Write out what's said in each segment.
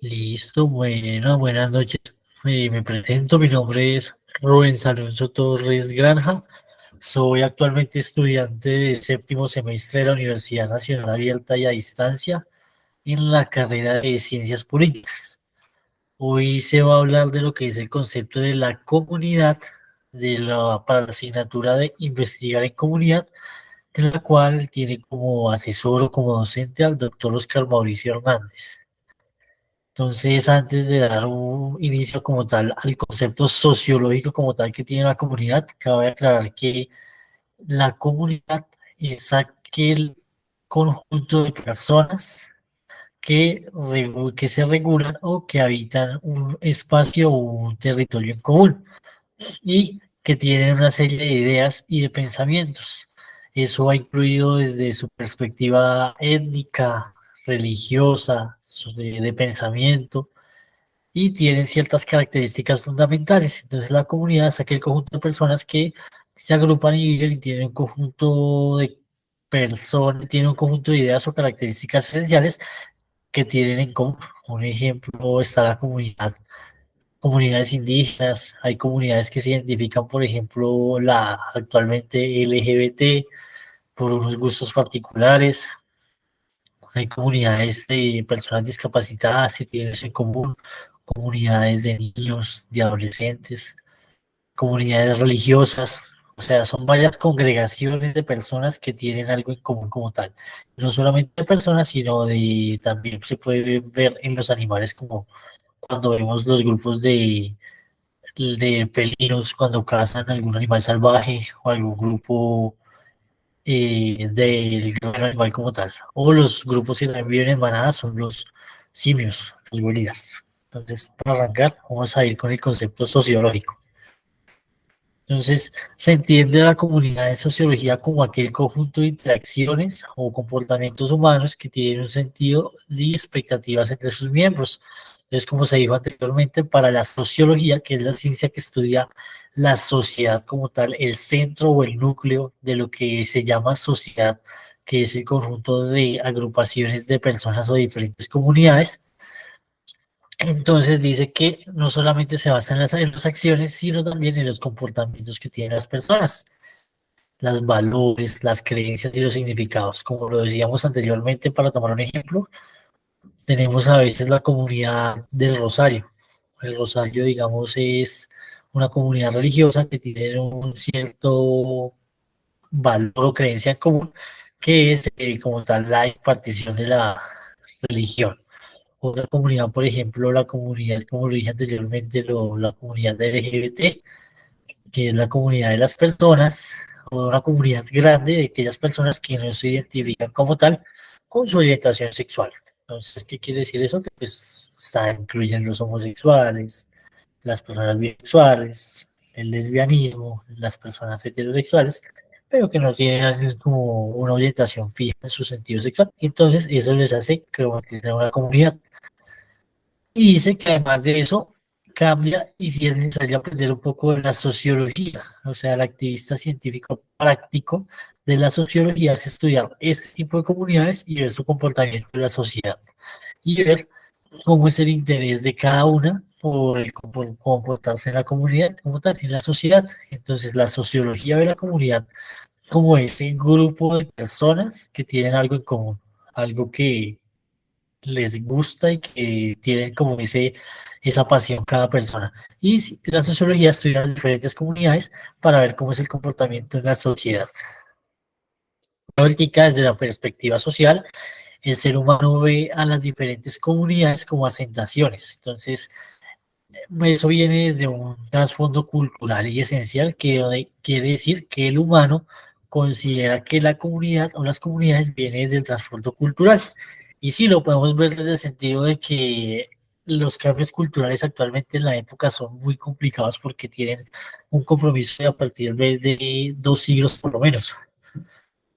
Listo, bueno, buenas noches. Me presento, mi nombre es Rubén Alonso Torres Granja. Soy actualmente estudiante de séptimo semestre de la Universidad Nacional Abierta y a Distancia en la carrera de Ciencias Políticas. Hoy se va a hablar de lo que es el concepto de la comunidad para la asignatura de investigar en comunidad, en la cual tiene como asesor o como docente al doctor Oscar Mauricio Hernández. Entonces, antes de dar un inicio como tal al concepto sociológico como tal que tiene la comunidad, cabe aclarar que la comunidad es aquel conjunto de personas que se regulan o que habitan un espacio o un territorio en común y que tienen una serie de ideas y de pensamientos. Eso ha incluido desde su perspectiva étnica, religiosa, de pensamiento, y tienen ciertas características fundamentales. Entonces la comunidad es aquel conjunto de personas que se agrupan y viven y tienen un conjunto de personas, tienen un conjunto de ideas o características esenciales que tienen en común. Un ejemplo está la comunidades indígenas, hay comunidades que se identifican, por ejemplo, la actualmente LGBT por unos gustos particulares, hay comunidades de personas discapacitadas que tienen eso en común, comunidades de niños, de adolescentes, comunidades religiosas, o sea, son varias congregaciones de personas que tienen algo en común como tal. No solamente de personas, sino de también se puede ver en los animales como cuando vemos los grupos de felinos cuando cazan algún animal salvaje o algún grupo del gran animal como tal. O los grupos que también viven en manadas son los simios, los gorilas. Entonces, para arrancar, vamos a ir con el concepto sociológico. Entonces, se entiende la comunidad de sociología como aquel conjunto de interacciones o comportamientos humanos que tienen un sentido y expectativas entre sus miembros. Entonces, como se dijo anteriormente, para la sociología, que es la ciencia que estudia la sociedad como tal, el centro o el núcleo de lo que se llama sociedad, que es el conjunto de agrupaciones de personas o diferentes comunidades, entonces dice que no solamente se basa en las acciones, sino también en los comportamientos que tienen las personas, los valores, las creencias y los significados. Como lo decíamos anteriormente, para tomar un ejemplo, tenemos a veces la comunidad del Rosario. El Rosario, digamos, es una comunidad religiosa que tiene un cierto valor o creencia en común, que es como tal la impartición de la religión. Otra comunidad, por ejemplo, la comunidad, como lo dije anteriormente, la comunidad LGBT, que es la comunidad de las personas, o una comunidad grande de aquellas personas que no se identifican como tal con su orientación sexual. Entonces, ¿qué quiere decir eso? Que pues incluyen los homosexuales, las personas bisexuales, el lesbianismo, las personas heterosexuales, pero que no tienen así como una orientación fija en su sentido sexual. Entonces, eso les hace crear una comunidad. Y dice que además de eso, cambia y si es necesario aprender un poco de la sociología, o sea, el activista científico práctico de la sociología es estudiar este tipo de comunidades y ver su comportamiento en la sociedad y ver cómo es el interés de cada una por comportarse en la comunidad como tal, en la sociedad. Entonces, la sociología ve la comunidad como ese grupo de personas que tienen algo en común, algo que les gusta y que tienen como esa pasión cada persona. Y la sociología estudia las diferentes comunidades para ver cómo es el comportamiento en la sociedad. La óptica desde la perspectiva social, el ser humano ve a las diferentes comunidades como asentaciones. Entonces, eso viene desde un trasfondo cultural y esencial que quiere decir que el humano considera que la comunidad o las comunidades vienen desde el trasfondo cultural. Y sí, lo podemos ver desde el sentido de que los cambios culturales actualmente en la época son muy complicados porque tienen un compromiso de a partir de 2 siglos por lo menos.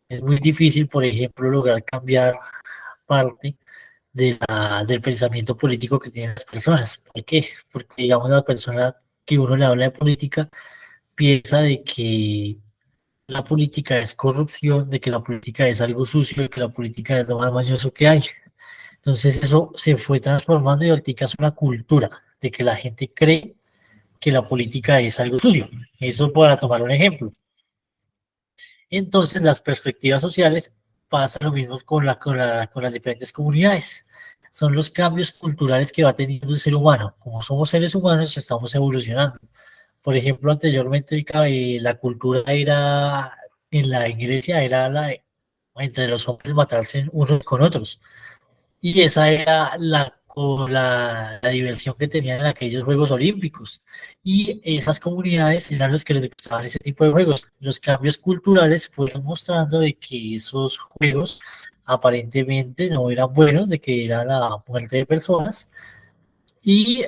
Es muy difícil, por ejemplo, lograr cambiar parte del pensamiento político que tienen las personas. ¿Por qué? Porque, digamos, la persona que uno le habla de política piensa de que la política es corrupción, de que la política es algo sucio, de que la política es lo más mañoso que hay. Entonces eso se fue transformando y ahorita es una cultura de que la gente cree que la política es algo suyo. Eso para tomar un ejemplo. Entonces las perspectivas sociales pasa lo mismo con las diferentes comunidades. Son los cambios culturales que va teniendo el ser humano. Como somos seres humanos, estamos evolucionando. Por ejemplo, anteriormente la cultura era, en la Grecia, era entre los hombres matarse unos con otros. Y esa era la diversión que tenían en aquellos Juegos Olímpicos. Y esas comunidades eran los que les gustaban ese tipo de juegos. Los cambios culturales fueron mostrando de que esos juegos aparentemente no eran buenos, de que era la muerte de personas. Y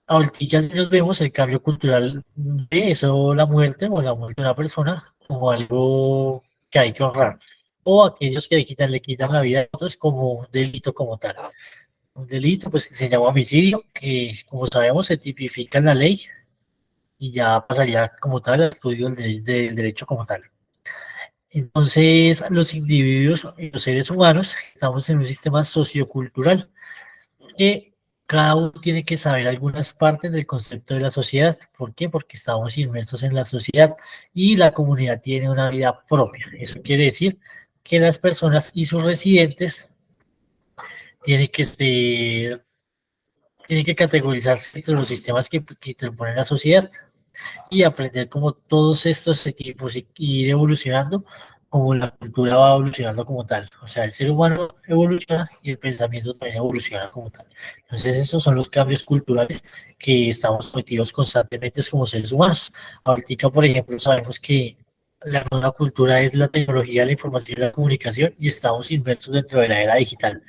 ahorita si nos vemos el cambio cultural de eso, la muerte o la muerte de una persona, como algo que hay que honrar. O aquellos que le quitan la vida a otros como un delito como tal. Un delito, pues que se llama homicidio, que como sabemos se tipifica en la ley y ya pasaría como tal al estudio del derecho como tal. Entonces, los individuos, los seres humanos, estamos en un sistema sociocultural que cada uno tiene que saber algunas partes del concepto de la sociedad. ¿Por qué? Porque estamos inmersos en la sociedad y la comunidad tiene una vida propia. Eso quiere decir que las personas y sus residentes tienen que ser tiene que categorizarse entre los sistemas que interpone la sociedad y aprender como todos estos equipos y ir evolucionando como la cultura va evolucionando como tal. O sea, el ser humano evoluciona y el pensamiento también evoluciona como tal. Entonces, esos son los cambios culturales que estamos sometidos constantemente como seres humanos. Ahorita, por ejemplo, sabemos que la nueva cultura es la tecnología, la información y la comunicación y estamos inmersos dentro de la era digital.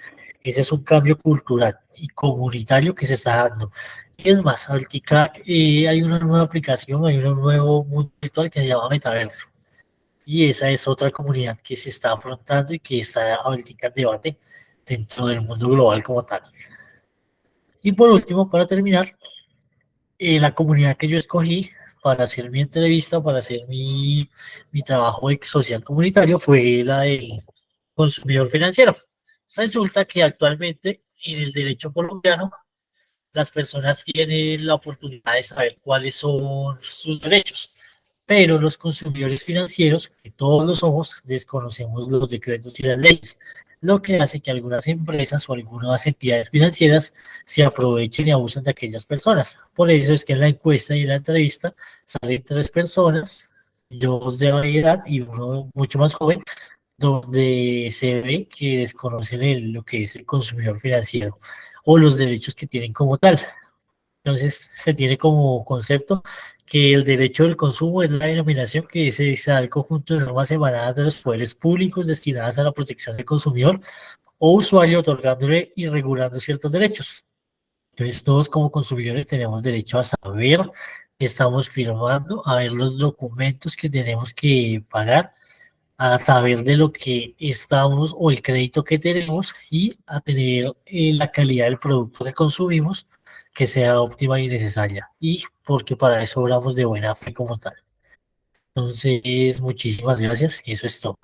Ese es un cambio cultural y comunitario que se está dando. Y es más, ahorita hay una nueva aplicación, hay un nuevo mundo virtual que se llama Metaverso. Y esa es otra comunidad que se está afrontando y que está ahorita en debate dentro del mundo global como tal. Y por último, para terminar, la comunidad que yo escogí para hacer mi entrevista, para hacer mi trabajo social comunitario fue la del consumidor financiero. Resulta que actualmente en el derecho colombiano las personas tienen la oportunidad de saber cuáles son sus derechos, pero los consumidores financieros, que todos lo somos, desconocemos los decretos y las leyes, lo que hace que algunas empresas o algunas entidades financieras se aprovechen y abusen de aquellas personas. Por eso es que en la encuesta y en la entrevista salen tres personas, dos de edad y uno mucho más joven, donde se ve que desconocen lo que es el consumidor financiero o los derechos que tienen como tal. Entonces se tiene como concepto que el derecho del consumo es la denominación que se da al conjunto de normas emanadas de los poderes públicos destinadas a la protección del consumidor o usuario, otorgándole y regulando ciertos derechos. Entonces todos como consumidores tenemos derecho a saber qué estamos firmando, a ver los documentos que tenemos que pagar, a saber de lo que estamos o el crédito que tenemos y a tener la calidad del producto que consumimos que sea óptima y necesaria. Y porque para eso hablamos de buena fe como tal. Entonces, muchísimas gracias y eso es todo.